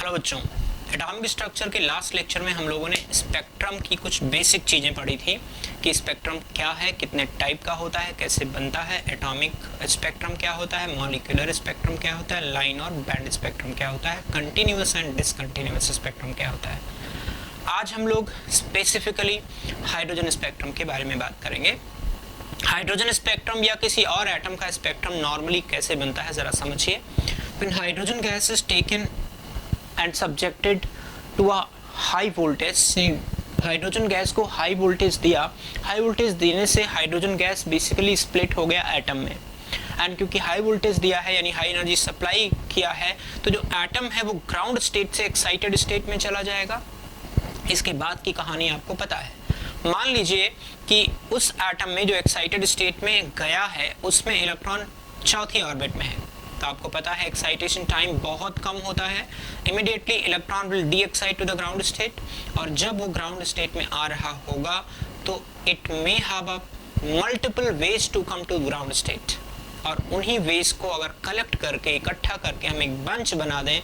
Hello बच्चों, atomic structure के last lecture में हम लोगों ने स्पेक्ट्रम की कुछ बेसिक चीज़ें पढ़ी थी कि स्पेक्ट्रम क्या है, कितने टाइप का होता है, कैसे बनता है, एटॉमिक स्पेक्ट्रम क्या होता है, मॉलिक्यूलर स्पेक्ट्रम क्या होता है, लाइन और बैंड स्पेक्ट्रम क्या होता है, कंटिन्यूअस एंड डिसकंटिन्यूअस स्पेक्ट्रम क्या होता है। आज हम लोग स्पेसिफिकली हाइड्रोजन स्पेक्ट्रम के बारे में बात करेंगे। हाइड्रोजन स्पेक्ट्रम या किसी और एटम का स्पेक्ट्रम नॉर्मली कैसे बनता है ज़रा समझिए। When hydrogen gas is taken and subjected to a high voltage, hydrogen gas को हाई वोल्टेज दिया, हाई वोल्टेज देने से हाइड्रोजन गैस बेसिकली स्प्लिट हो गया एटम में। एंड क्योंकि हाई वोल्टेज दिया है यानी हाई एनर्जी सप्लाई किया है, तो जो एटम है वो ग्राउंड स्टेट से एक्साइटेड स्टेट में चला जाएगा। इसके बाद की कहानी आपको पता है। मान लीजिए कि उस एटम में जो एक्साइटेड स्टेट में गया है उसमें इलेक्ट्रॉन चौथी ऑर्बिट में है, तो आपको पता है एक्साइटेशन टाइम बहुत कम होता है। Immediately electron will de excite to the ground state, और जब वो ग्राउंड स्टेट में आ रहा होगा तो it may have a multiple ways to come to ground state, और उन्हीं वेज को अगर कलेक्ट करके इकट्ठा करके हम एक बंच बना दें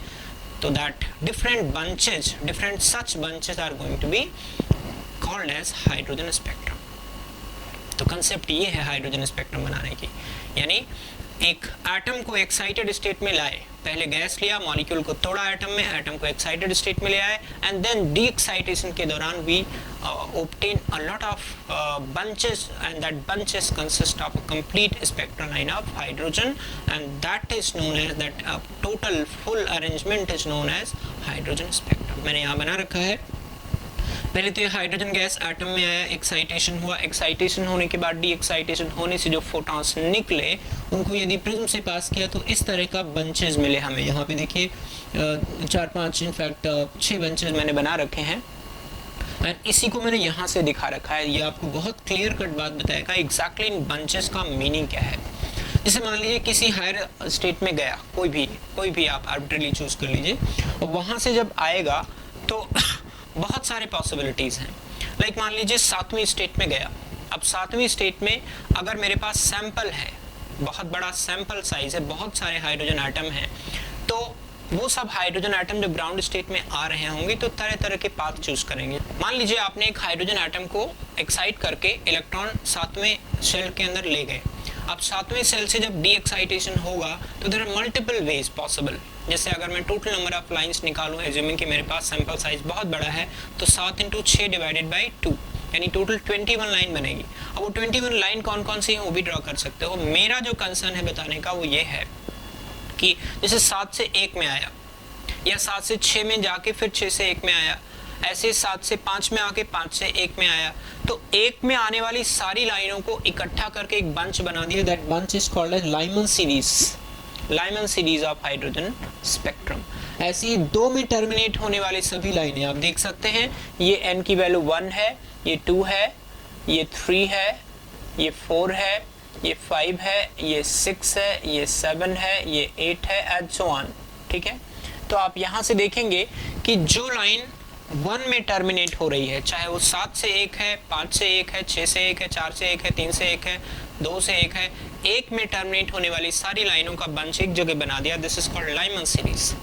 तो that different bunches, different such bunches are going to be called as hydrogen spectrum. तो कंसेप्ट ये है हाइड्रोजन स्पेक्ट्रम बनाने की, यानी एक एटम को एक्साइटेड स्टेट में लाए, पहले गैस लिया, मॉलिक्यूल को तोड़ा एटम में, एटम को एक्साइटेड स्टेट में ले आए, एंड देन डी एक्साइटेशन के दौरान we obtain a lot of bunches, and that bunches consist of a complete spectral line of hydrogen, and that is known as that total full arrangement is known as hydrogen spectrum। मैंने यहाँ बना रखा है। पहले तो ये hydrogen gas atom में आया, एक्साइटेशन हुआ, एक्साइटेशन होने के बाद डी एक्साइटेशन होने से जो फोटॉन्स निकले उनको यदि प्रिज्म से पास किया तो इस तरह का बंचेज मिले हमें। यहाँ पे देखिए 4-5 इनफैक्ट 6 बंचेज मैंने बना रखे हैं, एंड इसी को मैंने यहाँ से दिखा रखा है। ये आपको बहुत क्लियर कट बात बताएगा एग्जैक्टली इन बंचेस का मीनिंग क्या है। जैसे मान लीजिए किसी हायर स्टेट में गया, कोई भी आप आर्बिट्रली चूज कर लीजिए, और वहाँ से जब आएगा तो बहुत सारे पॉसिबिलिटीज़ हैं। लाइक मान लीजिए 7वीं स्टेट में गया। अब 7वीं स्टेट में अगर मेरे पास सैंपल है, बहुत बड़ा सैंपल साइज है, बहुत सारे हाइड्रोजन एटम हैं, तो वो सब हाइड्रोजन एटम जब ग्राउंड स्टेट में आ रहे होंगे तो तरह तरह के पाथ चूज करेंगे। मान लीजिए आपने एक हाइड्रोजन एटम को एक्साइट करके इलेक्ट्रॉन 7वें सेल के अंदर ले गए। अब 7वें सेल से जब डी एक्साइटेशन होगा तो there are multiple ways possible. जैसे अगर मैं टोटल नंबर ऑफ लाइंस निकालूं, एज्यूमिंग कि मेरे पास सैंपल साइज बहुत बड़ा है, तो 7 × 6 डिवाइडेड बाई 2 यानी टोटल 21 लाइन बनेगी। अब वो 21 लाइन कौन कौन सी है वो भी ड्रॉ कर सकते हो। मेरा जो कंसर्न है बताने का वो ये है कि जैसे 7 से 1 में आया, या 7 से 6 में जाके फिर 6 से 1 में आया, ऐसे 7 से 5 में आके 5 से 1 में आया, तो 1 में आने वाली सारी लाइनों को इकट्ठा करके एक बंच बना दिया। That bunch is called as Lyman series of hydrogen spectrum. ऐसे ही 2 में टर्मिनेट होने वाली सभी लाइनें आप देख सकते हैं। ये n की वैल्यू 1 है, ये 2 है, ये 3 है, ये 4 है, ये 5 है, ये 6 है, ये 7 है, ये 8 है, एंड सो ऑन। ठीक है, तो आप यहाँ से देखेंगे कि जो लाइन 1 में टर्मिनेट हो रही है, चाहे वो 7 से 1 है, 5 से 1 है, 6 से 1 है, 4 से 1 है, 3 से 1 है, 2 से 1 है, 1 में टर्मिनेट होने वाली सारी लाइनों का बंच एक जगह बना दिया। This is called Lyman series.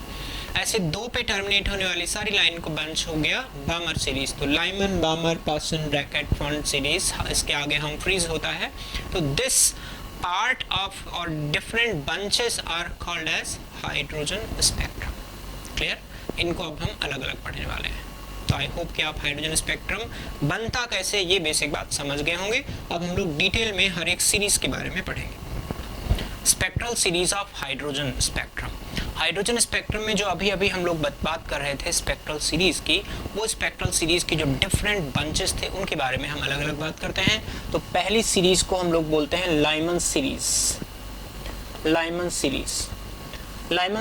ऐसे 2 पे टर्मिनेट होने वाली सारी लाइन को बंच हो गया बामर सीरीज। तो लाइमन, बामर, पासन, ब्रैकेट, फॉन्ट सीरीज, इसके आगे हम फ्रीज होता है। तो दिस पार्ट ऑफ और different bunches are called as hydrogen spectrum. Clear? इनको अब हम अलग अलग पढ़ने वाले हैं। तो आई होप कि आप हाइड्रोजन स्पेक्ट्रम बनता कैसे ये बेसिक बात समझ गए होंगे। अब हम लोग डिटेल में हर एक सीरीज के बारे में पढ़ेंगे। Spectral series of hydrogen spectrum. Hydrogen spectrum में जो अभी हम लोग बात कर रहे थे स्पेक्ट्रल सीरीज की, वो स्पेक्ट्रल सीरीज की जो डिफरेंट बंचेस थे उनके बारे में हम अलग अलग बात करते हैं। तो पहली सीरीज को हम लोग बोलते हैं Lyman series. Lyman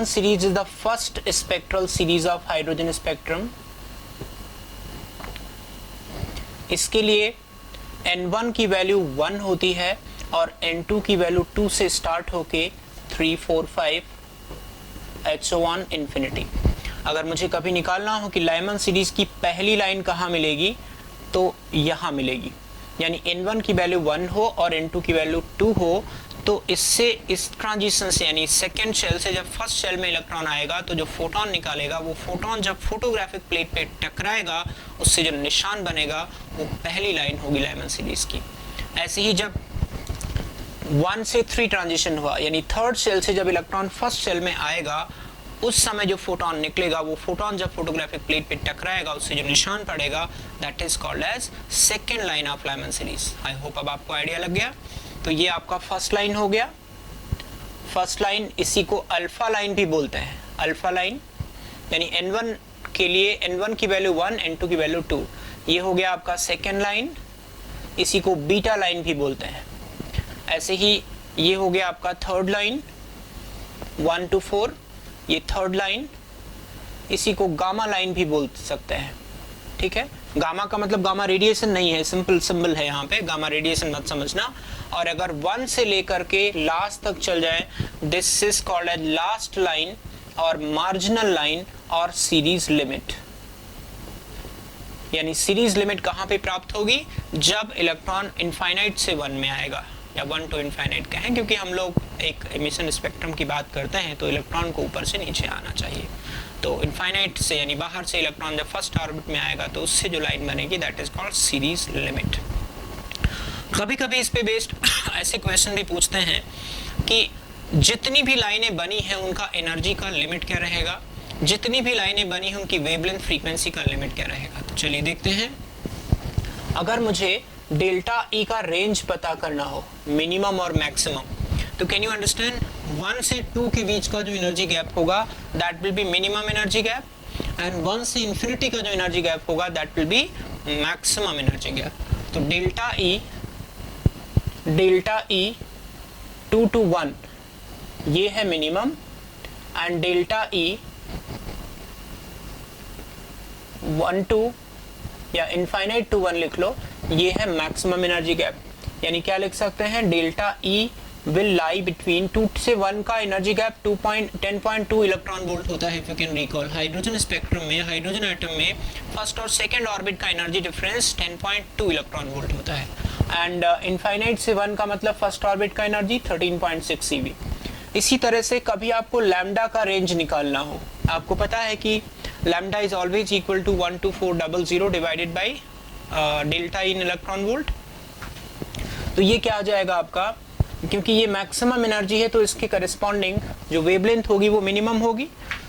series is the first spectral series of hydrogen spectrum. इसके लिए N1 की वैल्यू 1 होती है और N2 की वैल्यू 2 से स्टार्ट होके 3, 4, 5 H1 इन्फिनिटी। अगर मुझे कभी निकालना हो कि लाइमन सीरीज की पहली लाइन कहाँ मिलेगी, तो यहाँ मिलेगी। यानी N1 की वैल्यू 1 हो और N2 की वैल्यू 2 हो तो इससे, इस ट्रांजिशन से यानी सेकेंड शेल से जब फर्स्ट शेल में इलेक्ट्रॉन आएगा तो जो फोटोन निकालेगा, वो फोटोन जब फोटोग्राफिक प्लेट पे टकराएगा उससे जो निशान बनेगा वो पहली लाइन होगी लाइमन सीरीज की। ऐसे ही जब 1 से 3 ट्रांजिशन हुआ, यानी थर्ड शेल से जब इलेक्ट्रॉन फर्स्ट शेल में आएगा उस समय जो फोटोन निकलेगा, वो फोटोन जब फोटोग्राफिक प्लेट पे टकराएगा उससे जो निशान पड़ेगा, that is called as second line of Lyman series. I hope अब आपको आइडिया लग गया। तो ये आपका फर्स्ट लाइन हो गया। फर्स्ट लाइन, इसी को अल्फा लाइन भी बोलते हैं। अल्फा लाइन यानी N1 के लिए N1 की वैल्यू 1, N2 की वैल्यू 2। ये हो गया आपका सेकेंड लाइन, इसी को बीटा लाइन भी बोलते हैं। ऐसे ही ये हो गया आपका थर्ड लाइन 1 to 4, ये थर्ड लाइन, इसी को गामा लाइन भी बोल सकते हैं। ठीक है, गामा का मतलब गामा रेडिएशन नहीं है, सिंपल सिंबल है यहाँ पे, गामा रेडिएशन मत समझना। और अगर 1 से लेकर के लास्ट तक चल जाए, this is called as last line और मार्जिनल लाइन और सीरीज लिमिट। यानी सीरीज लिमिट कहाँ पे प्राप्त होगी? जब इलेक्ट्रॉन इनफाइनाइट से 1 में आएगा, या 1 to इनफाइनाइट कहें, क्योंकि हम लोग एक एमिशन स्पेक्ट्रम की बात करते हैं तो इलेक्ट्रॉन को ऊपर से नीचे आना चाहिए। तो इनफाइनाइट से यानी बाहर से इलेक्ट्रॉन जब फर्स्ट ऑर्बिट में आएगा तो उससे जो लाइन बनेगी that is called series limit. कभी कभी इस पे बेस्ड ऐसे क्वेश्चन भी पूछते हैं कि जितनी भी लाइनें बनी हैं उनका एनर्जी का लिमिट क्या रहेगा, जितनी भी लाइनें बनी हैं उनकी वेवलेंथ फ्रीक्वेंसी का लिमिट क्या रहेगा। तो चलिए देखते हैं। अगर मुझे डेल्टा ई का रेंज पता करना हो, मिनिमम और मैक्सिमम, तो कैन यू अंडरस्टैंड 1 से 2 के बीच का जो एनर्जी गैप होगा that will be minimum energy gap, and 1 से इंफिनिटी का जो एनर्जी गैप होगा that will be maximum energy gap. तो डेल्टा ई 2 to 1 ये है minimum, and delta E 1 to या इनफाइनाइट टू 1 लिख लो, ये है मैक्सिमम एनर्जी गैप। यानी क्या लिख सकते हैं, delta E will lie between 2 से 1 का एनर्जी गैप 10.2 इलेक्ट्रॉन वोल्ट होता है। If you can recall, hydrogen spectrum में, हाइड्रोजन एटम में फर्स्ट और सेकंड ऑर्बिट का एनर्जी डिफरेंस 10.2 इलेक्ट्रॉन वोल्ट होता है, एंड इनफाइनाइट से 1 का मतलब फर्स्ट ऑर्बिट का एनर्जी 13.6 eV। इसी तरह से कभी आपको लैम्डा का रेंज निकालना हो, आपको पता है कि lambda is always equal to 12400 divided by delta in electron volt. तो ये क्या आ जाएगा आपका, क्योंकि ये मैक्सिमम एनर्जी है तो इसके करस्पॉन्डिंग जो वेवलेंथ होगी वो मिनिमम होगी।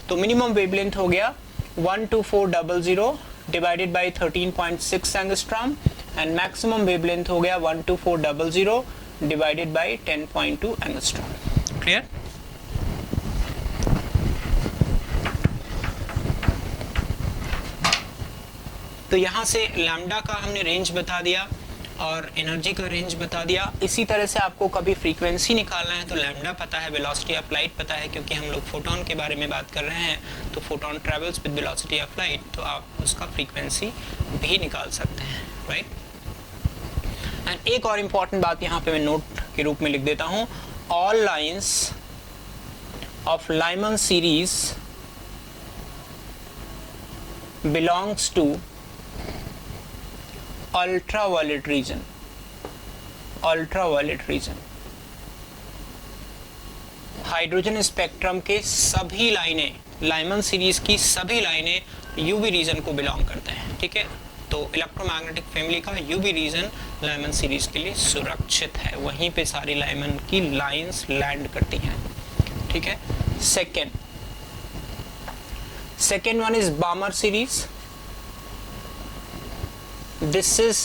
तो मिनिमम वेवलेंथ हो गया 12400 divided by 13.6 angstrom, and maximum wavelength हो गया 12400 डिवाइडेड बाई 10.2 एंगस्ट्रॉम। क्लियर? तो यहाँ से लैम्डा का हमने रेंज बता दिया और एनर्जी का रेंज बता दिया। इसी तरह से आपको कभी फ्रीक्वेंसी निकालना है तो लैम्डा पता है, वेलोसिटी ऑफ लाइट पता है, क्योंकि हम लोग फोटोन के बारे में बात कर रहे हैं, तो photon travels with velocity of light, तो आप उसका फ्रीक्वेंसी भी निकाल सकते हैं, राइट। एंड एक और इम्पॉर्टेंट बात यहाँ पे मैं नोट के रूप में लिख देता हूँ, all lines of Lyman series belongs to ultraviolet region. Ultraviolet region hydrogen spectrum के सभी लाइनें, लाइमन सीरीज की सभी लाइनें यूवी रीजन को बिलोंग करते हैं, ठीक है। तो इलेक्ट्रोमैग्नेटिक फैमिली का यूवी रीजन लाइमन सीरीज के लिए सुरक्षित है, वहीं पे सारी लाइमन की लाइंस लैंड करती हैं, ठीक है। Second one is बामर series. This is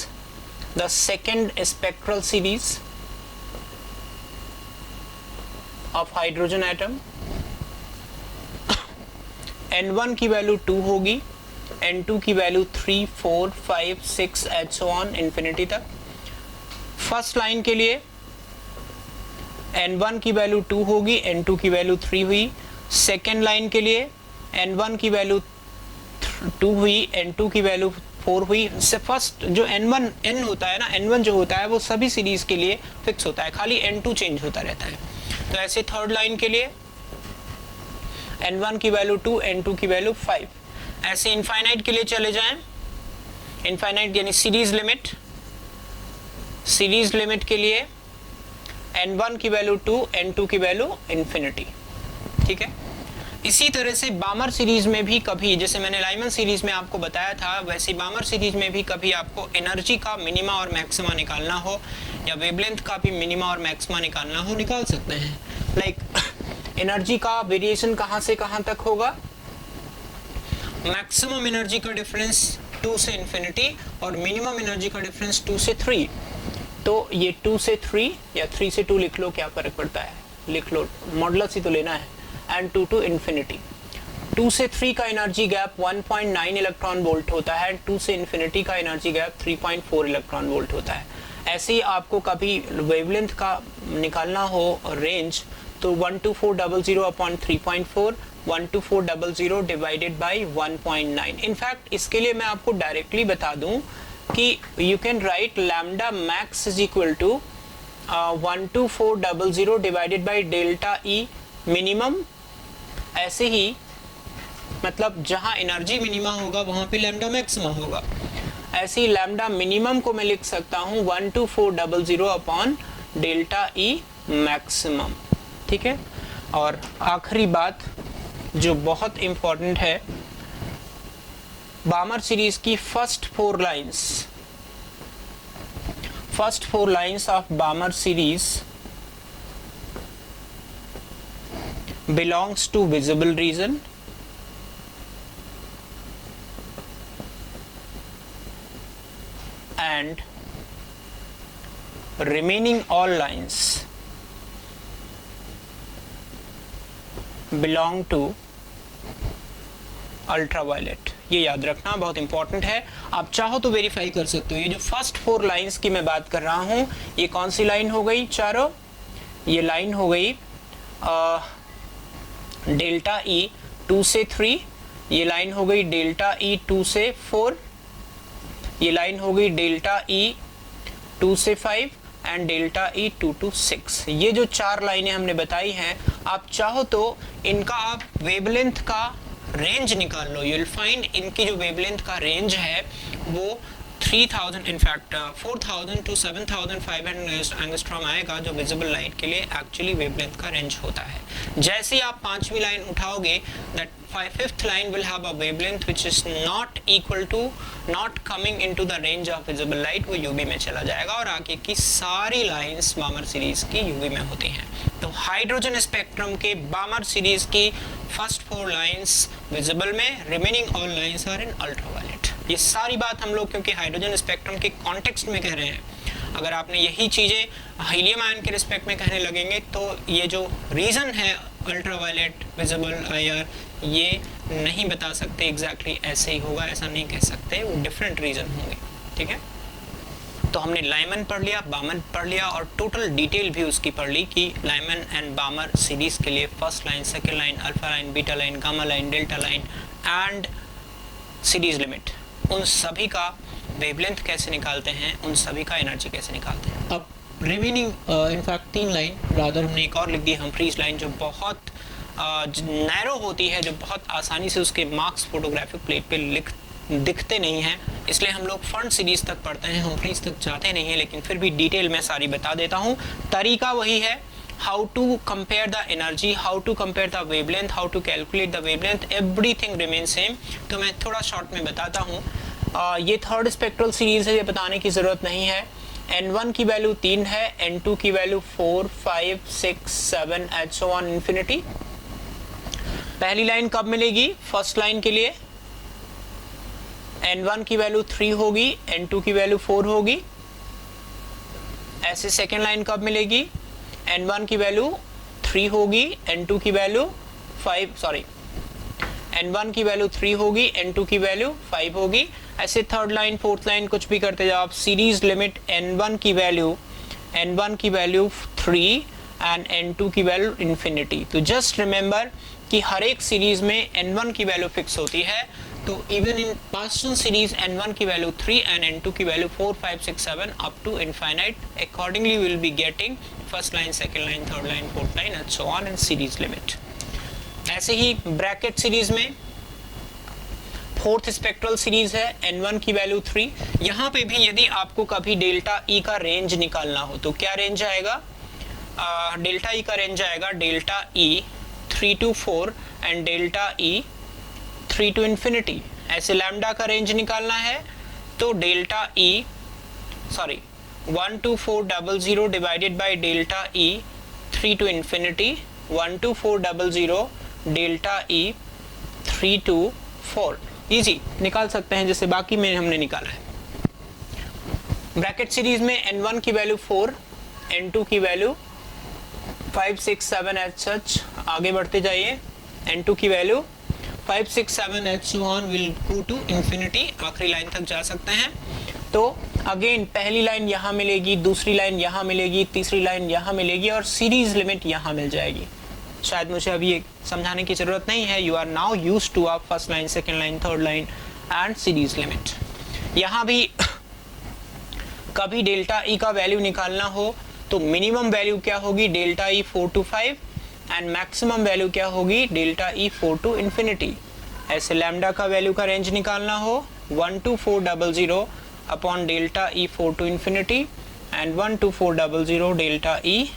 the second spectral series of hydrogen atom. N1 की वैल्यू 2 होगी, N2 की value 3, 4, 5, 6 and so on infinity तक। फर्स्ट लाइन के लिए N1 की वैल्यू 2 होगी, N2 की वैल्यू 3 हुई। सेकेंड लाइन के लिए N1 की वैल्यू 2 हुई, N2 की वैल्यू 4 हुई। से फर्स्ट जो N होता है ना, N1 जो होता है वो सभी सीरीज के लिए फिक्स होता है, खाली N2 चेंज होता रहता है। तो ऐसे थर्ड लाइन के लिए N1 की वैल्यू 2, N2 की वैल्यू 5। ऐसे इनफाइनाइट के लिए चले जाएं, इनफाइनाइट यानी सीरीज लिमिट, सीरीज लिमिट के लिए n1 की वैल्यू 2, n2 की वैल्यू इन्फिनिटी। ठीक है, इसी तरह से बामर सीरीज में भी कभी, जैसे मैंने लाइमन सीरीज में आपको बताया था, वैसे बामर सीरीज में भी कभी आपको एनर्जी का मिनिमा और मैक्सिमा निकालना हो या वेवलेंथ का भी मिनिमा और मैक्सिमा निकालना हो, निकाल सकते हैं। लाइक एनर्जी का वेरिएशन कहाँ से कहाँ तक होगा, मैक्सिमम एनर्जी का डिफरेंस 2 से इन्फिनिटी और मिनिमम एनर्जी का डिफरेंस 2 से 3। तो ये 2 से 3 या 3 से 2 लिख लो, क्या फर्क पड़ता है, लिख लो, मॉडुलस ही तो लेना है। एंड 2 टू इन्फिनिटी, 2 से 3 का एनर्जी गैप 1.9 इलेक्ट्रॉन वोल्ट होता है, 2 से इन्फिनिटी का एनर्जी गैप 3.4 इलेक्ट्रॉन वोल्ट होता है। ऐसे ही आपको कभी वेवलेंथ का निकालना हो रेंज, तो 12400 अपॉन 3.4, 12400 डिवाइडेड बाई 1.9। इनफैक्ट इसके लिए मैं आपको डायरेक्टली बता दूं कि you can write lambda max is equal to 12400 divided by delta E minimum. ऐसे ही मतलब जहां एनर्जी मिनिमा होगा वहां पे लैम्डा मैक्सिमा होगा। ऐसे ही लैम्डा मिनिमम को मैं लिख सकता हूं 12400 अपॉन डेल्टा ई मैक्सिमम। ठीक है, और आखिरी बात जो बहुत इंपॉर्टेंट है, बामर सीरीज की first four lines of बामर series belongs to visible region and remaining all lines belong to ultraviolet. ये याद रखना बहुत इंपॉर्टेंट है। आप चाहो तो वेरीफाई कर सकते हो। ये जो फर्स्ट 4 लाइंस की मैं बात कर रहा हूं, ये कौन सी लाइन हो गई, चारों ये लाइन हो गई डेल्टा ई 2 से 3, ये लाइन हो गई डेल्टा ई 2 से 4, ये लाइन हो गई डेल्टा ई 2 से 5 एंड डेल्टा ई 2 to 6। ये जो 4 लाइनें हमने बताई हैं, आप चाहो तो इनका आप वेवलेंथ का रेंज निकाल लो। यू विल फाइंड इनकी जो वेवलेंथ का रेंज है वो 3000 इनफैक्ट 4000 to 7500 एंगस्ट्रॉम आएगा, जो विजिबल लाइट के लिए एक्चुअली वेवलेंथ का रेंज होता है। जैसे ही आप 5वीं लाइन उठाओगे, that 5th line will have a wavelength which is not equal to, not coming into the range of visible light, वो यूवी में चला जाएगा और आगे की सारी लाइंस बामर सीरीज की यूवी में होती हैं। तो हाइड्रोजन स्पेक्ट्रम के बामर सीरीज की फर्स्ट 4 लाइंस विजिबल में, remaining all lines are in ultraviolet. ये सारी बात हम लोग क्योंकि हाइड्रोजन स्पेक्ट्रम के कॉन्टेक्स्ट में कह रहे हैं, अगर आपने यही चीज़ें हीलियम आयन के रिस्पेक्ट में कहने लगेंगे तो ये जो रीज़न है अल्ट्रावायलेट विजिबल आईआर, ये नहीं बता सकते एग्जैक्टली ऐसे ही होगा, ऐसा नहीं कह सकते, वो डिफरेंट रीज़न होंगे। ठीक है, तो हमने लाइमन पढ़ लिया, बामर पढ़ लिया और टोटल डिटेल भी उसकी पढ़ ली कि लाइमन एंड बामर सीरीज के लिए first line, second line, alpha line, beta line, gamma line, delta line and series limit, उन सभी का वेवलेंथ कैसे निकालते हैं, उन सभी का एनर्जी कैसे निकालते हैं। अब रिमेनिंग इनफैक्ट 3 लाइन रादर हमने एक और लिख दी, हम्फ्रीज लाइन, जो बहुत नैरो होती है, जो बहुत आसानी से उसके मार्क्स फोटोग्राफिक प्लेट पे दिखते नहीं हैं, इसलिए हम लोग फ्रंट सीरीज तक पढ़ते हैं, हम्फ्रीज तक जाते नहीं हैं, लेकिन फिर भी डिटेल में सारी बता देता हूँ। तरीका वही है, how to compare the energy, how to compare the wavelength, how to calculate the wavelength, everything remain same. तो मैं थोड़ा शॉर्ट में बताता हूँ। ये थर्ड स्पेक्ट्रल सीरीज है, ये बताने की ज़रूरत नहीं है। n1 की वैल्यू 3 है, n2 की value 4, 5, 6, 7 and so on infinity. पहली लाइन कब मिलेगी, फर्स्ट लाइन के लिए n1 की वैल्यू 3 होगी, n2 की वैल्यू 4 होगी। ऐसे सेकेंड लाइन कब मिलेगी, n1 की वैल्यू 3 होगी, n2 की वैल्यू 5, सॉरी n1 की वैल्यू 3 होगी, n2 की वैल्यू 5 होगी। ऐसे थर्ड लाइन, फोर्थ लाइन कुछ भी करते जाओ आप। सीरीज लिमिट n1 की वैल्यू 3 एंड n2 की वैल्यू इन्फिनिटी। तो जस्ट रिमेंबर कि हर एक सीरीज में n1 की वैल्यू फिक्स होती है, तो even in partial series n1 की वैल्यू 3 एंड n2 की value 4, 5, 6, 7 up to infinite. Accordingly will be getting first line, second line, third line, fourth line and so on in series limit. ऐसे ही bracket series में fourth spectral series है, n1 की value 3। यहाँ पे भी यदि आपको कभी डेल्टा ई का रेंज निकालना हो तो क्या रेंज आएगा, डेल्टा ई का रेंज आएगा delta E 3 to 4 and delta E 3 to इन्फिनिटी। ऐसे लैम्डा का रेंज निकालना है तो delta E 12400 divided by delta E 3 to infinity 12400 delta E 3 to 4। Easy निकाल सकते हैं जैसे बाकी में हमने निकाला है। ब्रैकेट सीरीज में n1 की वैल्यू 4, n2 की वैल्यू 5 6 7 एच सच आगे बढ़ते जाइए। n2 की value 5 6 7 H one will go to infinity, आखिरी लाइन तक जा सकते हैं। तो अगेन पहली लाइन यहाँ मिलेगी, दूसरी लाइन यहाँ मिलेगी, तीसरी लाइन यहाँ मिलेगी और सीरीज लिमिट यहाँ मिल जाएगी। शायद मुझे अभी ये समझाने की जरूरत नहीं है, you are now use to आप first line, second line, third line and series limit. यहाँ भी कभी डेल्टा ई का वैल्यू निकालना हो तो मिनिमम वैल्यू क्या होगी, delta E 4 to 5 and maximum value क्या होगी, डेल्टा ई 4 to इन्फिनिटी। ऐसे लैम्डा का वैल्यू का रेंज निकालना हो 12400 upon delta E 4 to infinity and 12400 delta E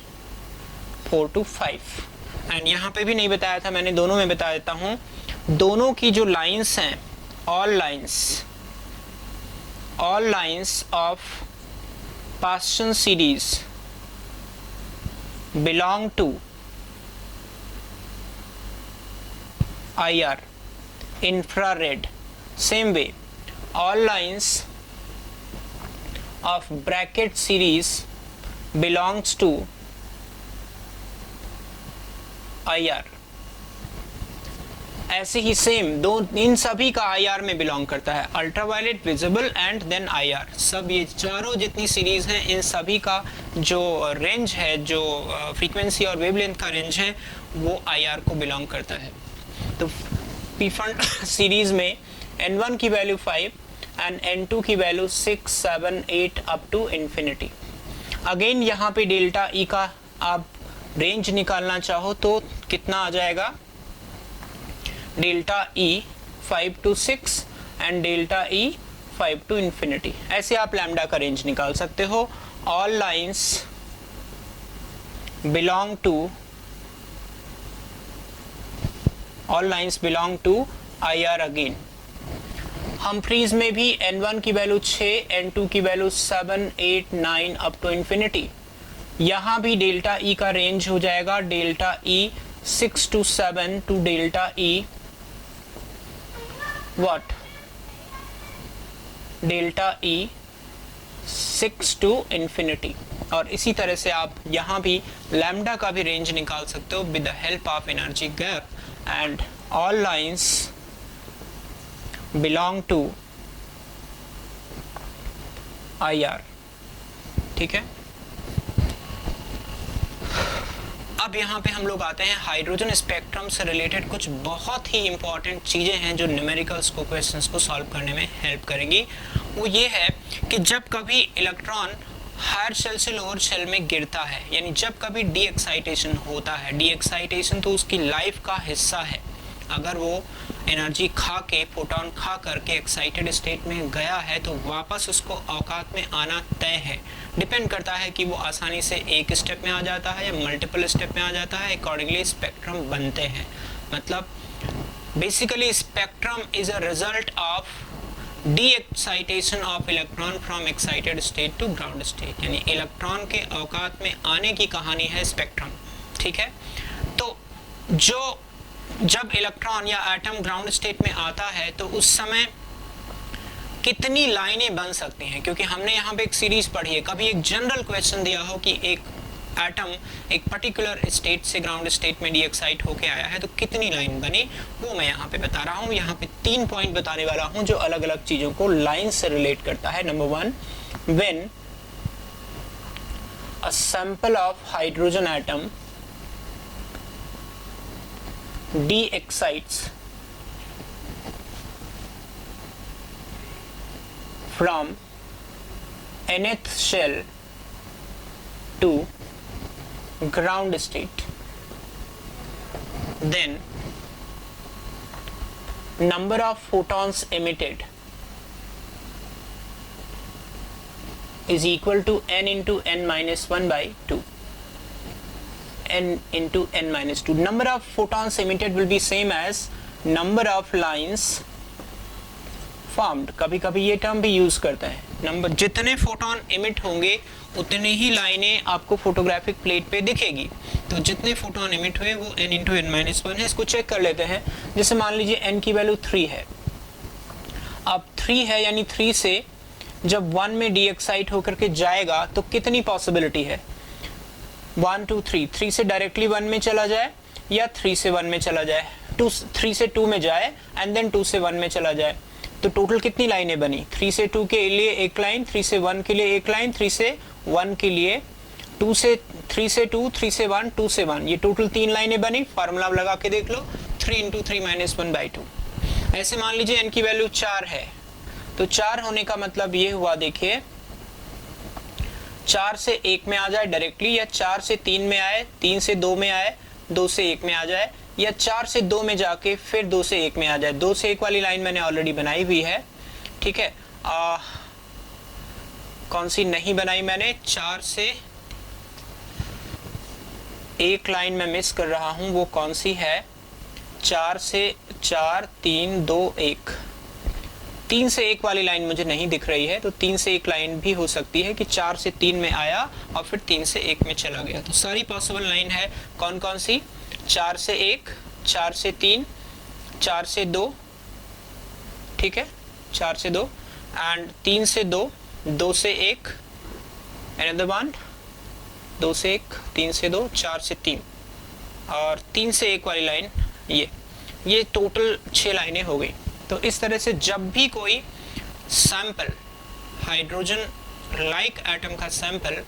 4 to 5। And यहाँ पे भी नहीं बताया था मैंने, दोनों में बता देता हूँ। दोनों की जो लाइंस हैं, all lines of Paschen series belong to IR infrared. Same way, all lines of bracket series belongs to IR। ऐसे ही सेम दो इन सभी का IR में बिलोंग करता है, ultraviolet, visible and then IR। सब ये चारों जितनी सीरीज हैं इन सभी का जो रेंज है, जो फ्रीक्वेंसी और वेवलेंथ का रेंज है वो IR को बिलोंग करता है। तो पीफंड सीरीज में n1 की वैल्यू 5 एंड n2 की value 6 7 8 up to infinity. Again यहाँ पे डेल्टा ई का आप रेंज निकालना चाहो तो कितना आ जाएगा, delta E 5 to 6 and delta E 5 to इन्फिनिटी। ऐसे आप लैम्डा का रेंज निकाल सकते हो। All lines belong to IR again. Humphreys में भी n1 की वैल्यू 6, n2 की वैल्यू 7 8 9 अप टू इन्फिनिटी। यहाँ भी डेल्टा ई का रेंज हो जाएगा delta E 6 to 7 to delta E delta E 6 to इन्फिनिटी। और इसी तरह से आप यहाँ भी लैम्डा का भी रेंज निकाल सकते हो with the help of energy gap. And all lines belong to IR। ठीक है, अब यहाँ पे हम लोग आते हैं हाइड्रोजन स्पेक्ट्रम से रिलेटेड कुछ बहुत ही इंपॉर्टेंट चीज़ें हैं जो न्यूमेरिकल्स को, क्वेश्चंस को सॉल्व करने में हेल्प करेंगी। वो ये है कि जब कभी इलेक्ट्रॉन हायर शेल से लोअर शेल में गिरता है, यानी जब कभी डी एक्साइटेशन होता है, डी एक्साइटेशन तो उसकी लाइफ का हिस्सा है। अगर वो एनर्जी खा के, फोटोन खा करके एक्साइटेड स्टेट में गया है तो वापस उसको औकात में आना तय है। डिपेंड करता है कि वो आसानी से एक स्टेप में आ जाता है या मल्टीपल स्टेप में आ जाता है, अकॉर्डिंगली स्पेक्ट्रम बनते हैं। मतलब basically spectrum is a result of de excitation of electron from excited state to ground state, यानी इलेक्ट्रॉन के औकात में आने की कहानी है स्पेक्ट्रम। ठीक है, तो जब इलेक्ट्रॉन या एटम ग्राउंड स्टेट में आता है तो उस समय कितनी लाइनें बन सकती हैं, क्योंकि हमने यहाँ पे एक सीरीज पढ़ी है। कभी एक जनरल क्वेश्चन दिया हो कि एक एटम एक पर्टिकुलर स्टेट से ग्राउंड स्टेट में डी एक्साइट होके आया है तो कितनी लाइन बनी, वो मैं यहाँ पे बता रहा हूँ। यहाँ पे 3 पॉइंट बताने वाला हूँ जो अलग अलग चीजों को लाइन से रिलेट करता है। Number 1, when a sample of hydrogen atom de-excites from nth shell to ground state, then number of photons emitted is equal to n into n minus 1 by 2. n into n minus 2. Number of photons emitted will be same as number of lines formed. कभी कभी ये term भी use करते हैं. Number जितने photon emit होंगे उतने ही लाइनें आपको फोटोग्राफिक प्लेट पे दिखेगी. तो जितने फोटोन इमिट हुए वो n इंटू n माइनस 1 है. इसको चेक कर लेते हैं. जैसे मान लीजिए n की वैल्यू 3 है. अब 3 है यानी 3 से जब 1 में डी एक्साइट होकर के जाएगा तो कितनी पॉसिबिलिटी है? 1 2 3. 3 से डायरेक्टली 1 में चला जाए या 3 से 1 में चला जाए, 3 से 2 में जाए एंड देन 2 से 1 में चला जाए. तो टोटल कितनी लाइनें बनी? 3 से 2 के लिए एक लाइन, 3 से 1 के लिए एक लाइन, 3 से 1 के लिए, 3 से 2, 3 से 1, 2 से 1. ये टोटल 3 लाइनें बनी. फार्मूला लगा के देख लो, 3 इंटू 3 माइनस 1 बाई 2. ऐसे मान लीजिए n की वैल्यू 4 है. तो 4 होने का मतलब ये हुआ, देखिए 4 से 1 में आ जाए डायरेक्टली, या 4 से 3 में आए, 3 से 2 में आए, 2 से 1 में आ जाए, या 4 से 2 में जाके फिर 2 से 1 में आ जाए. 2 से 1 वाली लाइन मैंने ऑलरेडी बनाई हुई है. ठीक है, कौन सी नहीं बनाई मैंने? 4 से 1 लाइन में मिस कर रहा हूं, वो कौन सी है? 4 से 4 3 2 1. 3 से 1 वाली लाइन मुझे नहीं दिख रही है. तो 3 से 1 लाइन भी हो सकती है कि 4 से 3 में आया और फिर 3 से 1 में चला गया. तो सारी पॉसिबल लाइन है कौन कौन सी? 4 से 1, 4 से 3, 4 से 2, ठीक है, 4 से 2 एंड 3 से 2, 2 से 1, अनदर वन, 2 से 1, 3 से 2, 4 से 3 और 3 से 1 वाली लाइन. ये टोटल 6 लाइनें हो गई. तो इस तरह से जब भी कोई सैंपल, हाइड्रोजन लाइक एटम का sample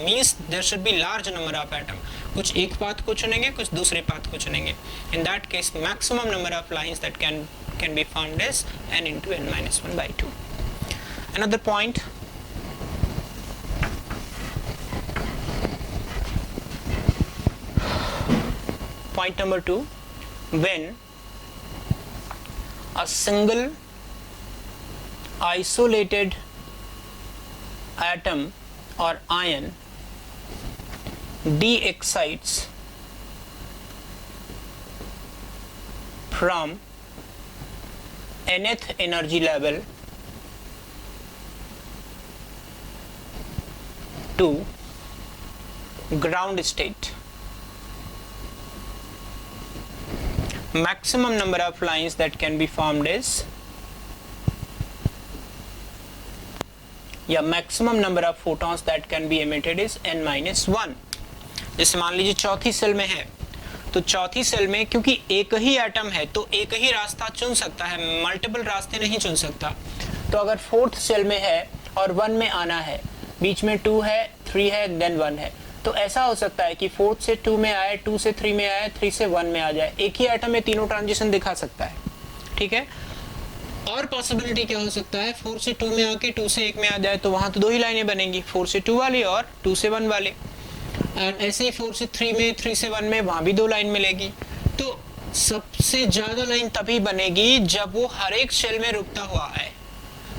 means there should be large number of atom. कुछ एक पाथ को चुनेंगे, कुछ दूसरे पाथ को चुनेंगे. In that case maximum number of lines that can be found is n into n minus 1 by 2. Another point, point number 2, when a single isolated atom or ion de-excites from nth energy level to ground state, maximum number of lines that can be formed is, या maximum number of photons that can be emitted is n minus 1. जैसे मान लीजिए चौथी cell में है, तो चौथी cell में क्योंकि एक ही एटम है तो एक ही रास्ता चुन सकता है, मल्टीपल रास्ते नहीं चुन सकता. तो अगर फोर्थ सेल में है और 1 में आना है, बीच में 2 है, 3 है, देन 1 है, तो ऐसा हो सकता है कि 4 से 2 में आए, 2 से 3 में आए, 3 से 1 में आ जाए. एक ही एटम में तीनों ट्रांजिशन दिखा सकता है. ठीक है, और पॉसिबिलिटी क्या हो सकता है? 4 से 2 में आके 2 से 1 में आ जाए, तो वहां तो 2 ही लाइनें बनेंगी, 4 से 2 वाली और 2 से 1 वाले. एंड ऐसे ही 4 से 3 में, 3 से 1 में वहां भी 2 लाइन मिलेगी. तो सबसे ज्यादा लाइन तभी बनेगी जब वो हर एक शेल में रुकता हुआ आए,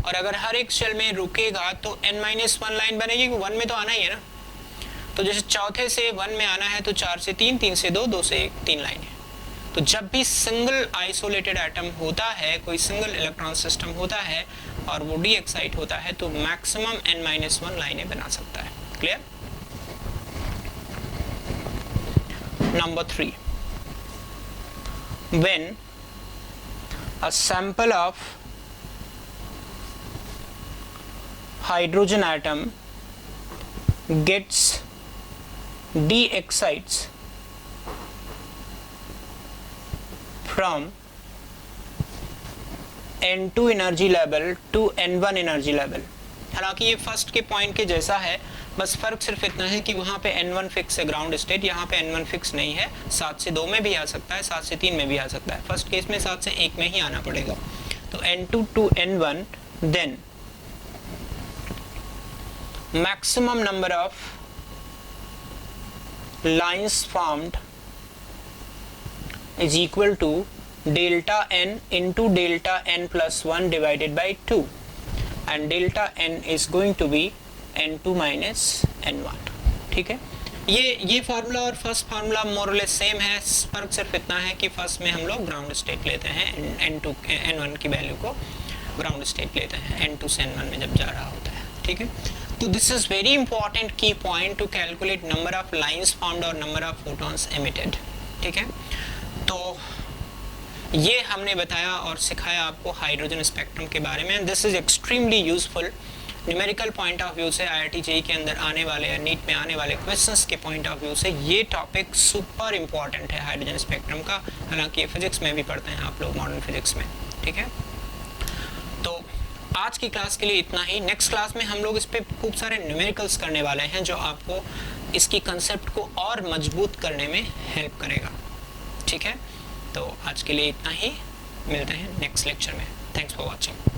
और अगर हर एक शेल में रुकेगा तो n-1 लाइन बनेगी. 1 में तो आना ही है ना. तो जैसे चौथे से 1 में आना है तो 4 से 3, 3 से 2, 2 से 1, 3 लाइन है. तो जब भी सिंगल आइसोलेटेड एटम होता है, कोई सिंगल इलेक्ट्रॉन सिस्टम होता है और वो डी एक्साइट होता है, तो मैक्सिमम n-1 लाइनें बना सकता है. Clear? Number 3, when a sample of hydrogen atom gets de-excites from n2 energy level to n1 energy level. हालांकि ये फर्स्ट के पॉइंट के जैसा है, बस फर्क सिर्फ इतना है कि वहां पे n1 फिक्स है ग्राउंड स्टेट, यहाँ पे n1 फिक्स नहीं है. 7 से 2 में भी आ सकता है, 7 से 3 में भी आ सकता है. फर्स्ट केस में 7 से 1 में ही आना पड़ेगा. तो n2 to n1, then maximum number of lines formed is equal to delta n into delta n plus 1 divided by 2, and delta n is going to be n2 minus n1. ठीक है, ये formula और first formula मोरलेस same है, फर्क सिर्फ इतना है कि फर्स्ट में हम लोग ग्राउंड स्टेट लेते हैं, n2 n1 की वैल्यू को ग्राउंड स्टेट लेते हैं n2 से n1 में जब जा रहा होता है, ठीक है। तो दिस इज वेरी इंपॉर्टेंट की point two calculate number of lines formed और नंबर ऑफ फोटॉन्स एमिटेड, ठीक है। तो ये हमने बताया और सिखाया आपको हाइड्रोजन स्पेक्ट्रम के बारे में। This is extremely useful numerical point of view से, IIT JEE के अंदर आने वाले या नीट में आने वाले क्वेश्चंस के पॉइंट ऑफ व्यू से ये टॉपिक सुपर इंपॉर्टेंट है हाइड्रोजन स्पेक्ट्रम का। हालांकि फिजिक्स में भी पढ़ते हैं आप लोग, मॉडर्न फिजिक्स में, ठीक है। तो आज की क्लास के लिए इतना ही। नेक्स्ट क्लास में हम लोग इस पर खूब सारे न्यूमेरिकल्स करने वाले हैं जो आपको इसकी कंसेप्ट को और मजबूत करने में हेल्प करेगा, ठीक है। तो आज के लिए इतना ही, मिलते हैं नेक्स्ट लेक्चर में। Thanks for watching.